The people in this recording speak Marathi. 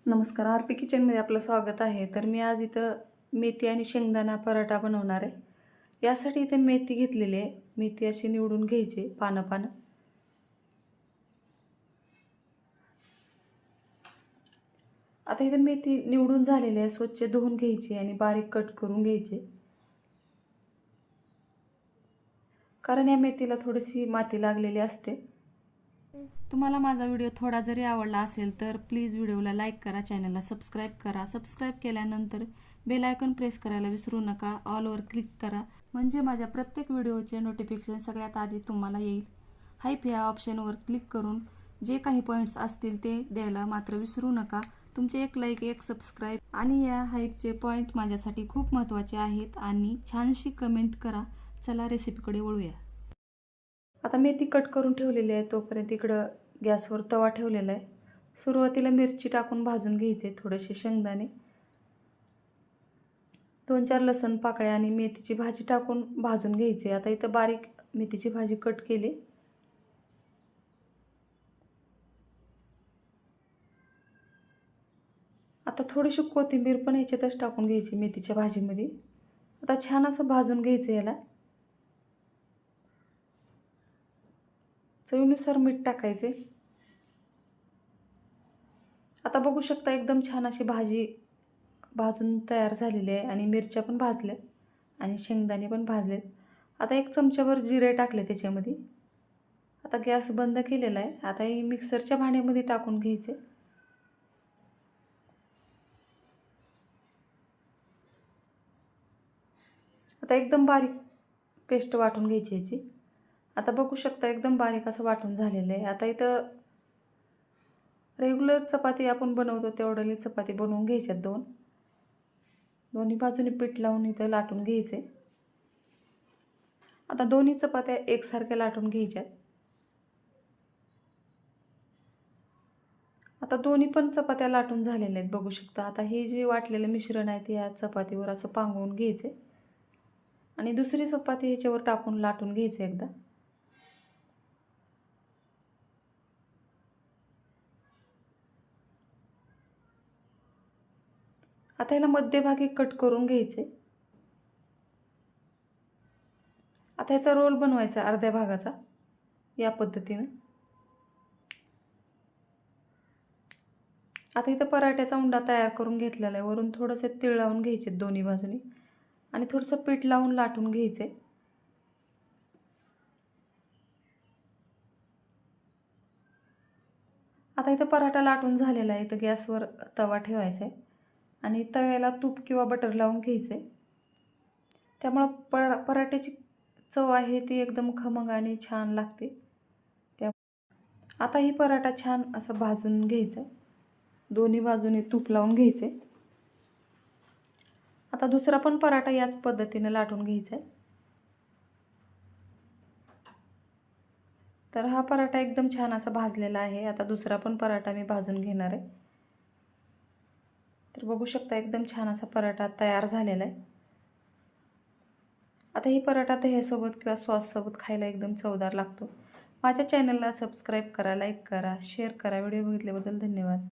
नमस्कार, आर पी किचनमध्ये आपलं स्वागत आहे. तर मी आज इथं मेथी आणि शेंगदाणा पराठा बनवणार आहे. यासाठी इथे मेथी घेतलेली आहे. मेथी अशी निवडून घ्यायची पानं-पानं. आता इथे मेथी निवडून झालेली आहे. स्वच्छ धुवून घ्यायची आणि बारीक कट करून घ्यायची. कारण या मेथीला थोडीशी माती लागलेली असते. तुम्हाला माझा व्हिडिओ थोडा जरी आवडला असेल तर प्लीज व्हिडिओला लाईक करा, चॅनलला सबस्क्राईब करा. सबस्क्राईब केल्यानंतर बेल आयकॉन प्रेस करायला विसरू नका. ऑलवर क्लिक करा म्हणजे माझ्या प्रत्येक व्हिडिओचे नोटिफिकेशन सगळ्यात आधी तुम्हाला येईल. हाईप या ऑप्शनवर क्लिक करून जे काही पॉईंट्स असतील ते द्यायला मात्र विसरू नका. तुमचे एक लाईक, एक सबस्क्राईब आणि या हाईपचे पॉईंट माझ्यासाठी खूप महत्त्वाचे आहेत. आणि छानशी कमेंट करा. चला रेसिपीकडे वळूया. आता मेथी कट करून ठेवलेली आहे. तोपर्यंत इकडं गॅसवर तवा ठेवलेला आहे. सुरुवातीला मिरची टाकून भाजून घ्यायचे, थोडेसे शेंगदाणे, 2-4 लसण पाकळ्या आणि मेथीची भाजी टाकून भाजून घ्यायचे. आता इथं बारीक मेथीची भाजी कट केली. आता थोडीशी कोथिंबीर पण ह्याच्यातच टाकून घ्यायची मेथीच्या भाजीमध्ये. आता छान असं भाजून घ्यायचं याला. चवीनुसार मीठ टाकायचे. आता बघू शकता एकदम छान अशी भाजी भाजून तयार झालेली आहे आणि मिरच्या पण भाजल्यात आणि शेंगदाणे पण भाजलेत. आता 1 चमच्याभर जिरे टाकले त्याच्यामध्ये. आता गॅस बंद केलेला आहे. आता हे मिक्सरच्या भांड्यामध्ये टाकून घ्यायचे. आता एकदम बारीक पेस्ट वाटून घ्यायची याची. आता बघू शकता एकदम बारीक असं वाटून झालेलं आहे. आता इथं रेग्युलर चपाती आपण बनवतो तेवढ्याली चपाती बनवून घ्यायच्यात 2. दोन्ही बाजूने पीठ लावून इथं लाटून घ्यायचे. आता दोन्ही चपात्या एकसारख्या लाटून घ्यायच्यात. आता दोन्ही पण चपात्या लाटून झालेल्या आहेत बघू शकता. आता हे जे वाटलेलं मिश्रण आहे ते या चपातीवर असं पांगवून घ्यायचे आणि दुसरी चपाती ह्याच्यावर टाकून लाटून घ्यायचे एकदा. आता ह्याला मध्यभागी कट करून घ्यायचे. आता ह्याचा रोल बनवायचा अर्ध्या भागाचा या पद्धतीनं. आता इथं पराठ्याचा उंडा तयार करून घेतलेला आहे. वरून थोडंसं तीळ लावून घ्यायचे दोन्ही बाजूनी आणि थोडंसं पीठ लावून लाटून घ्यायचे. आता इथं पराठा लाटून झालेला आहे. इथं गॅसवर तवा ठेवायचा आहे आणि तव्याला तूप किंवा बटर लावून घ्यायचं आहे. त्यामुळं पराठ्याची चव आहे ती एकदम खमंग आणि छान लागते. त्या आता ही पराठा छान असं भाजून घ्यायचं. दोन्ही बाजूने तूप लावून घ्यायचे. आता दुसरा पण पराठा याच पद्धतीने लाटून घ्यायचा आहे. तर हा पराठा एकदम छान असा भाजलेला आहे. आता दुसरा पण पराठा मी भाजून घेणार आहे. तर बघू शकता एकदम छान असा पराठा तयार झालेला आहे. आता ही पराठा दह्यासोबत किंवा सॉससोबत खायला एकदम चवदार लागतो. माझ्या चॅनलला सबस्क्राईब करा, लाईक करा, शेअर करा. व्हिडिओ बघितल्याबद्दल धन्यवाद.